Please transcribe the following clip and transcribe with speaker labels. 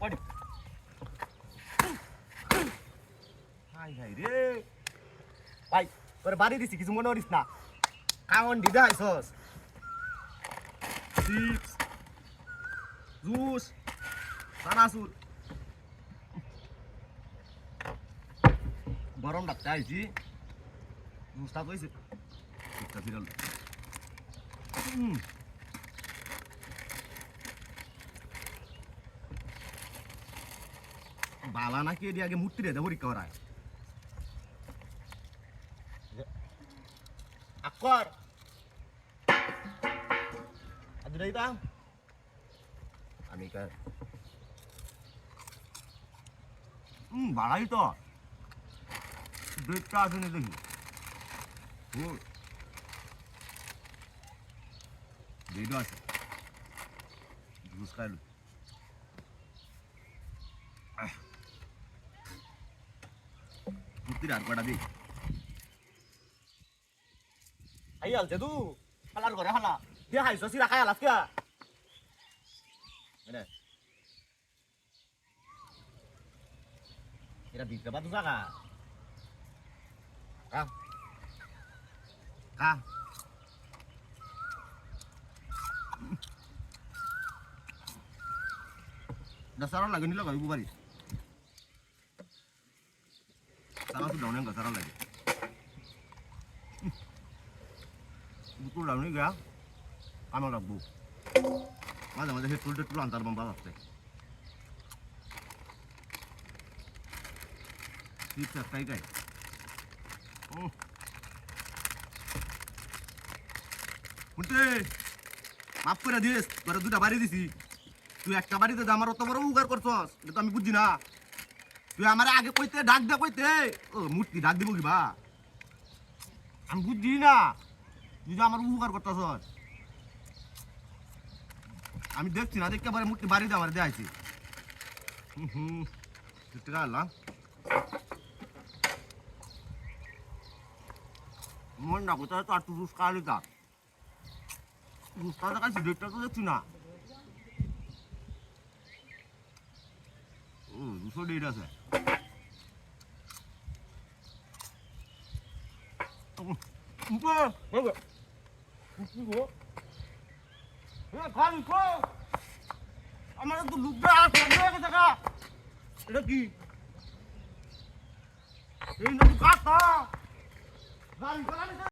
Speaker 1: পড়ি high high রে ভাই তোর বাড়ি দিছি কিছু মনে করিস না কাউন দিদা আইছস চিপস জুস সানাসুর গরম ডাকতে আইছি জুসটা কইছে একটা বিরল বালা নাকি এটি আগে মূর্তি রে পরীক্ষা করায় আকর আজ রাইতা আমি কার বাড়াই তো ডেটটা আসেনি দেখি ডেটও আছে জুস খাইলো মূর্তির আর কটা দিই আই আলছে তু হালার করে হালা দিয়ে হাইছ সিরা খাই আলাস কে এটা বিক্রে বাদু জায়গা কা কা dasar lagi nih lo gak ibu bari salah tuh daunnya nggak salah lagi betul daunnya gak kamu lagu malah itu antar membalas deh bisa kayak Putih, maaf করে দিস, তোরা দুটা বাড়ি দিছি। তুই একটা বাড়িতে আমার অত বড় উপকার করছস, এটা তো আমি বুঝি না। তুই আমারে আগে কইতে ডাক দে কইতে, ও মূর্তি ডাক দিব কিবা। আমি বুঝি না। তুই যে আমার উপকার করতেছস। আমি দেখছি না দেখতে পারে মূর্তি বাড়িতে আমার দেখাইছি। টাকা আল্লাহ। মন না কোথায় তো আর তুই রুস কালি কা। রুসটা কাছে দেখতে তো দেখছি না। রুসো ডেট আছে। আমার তো লুকটা এটা কি এই না কাটা গাড়ি চালানি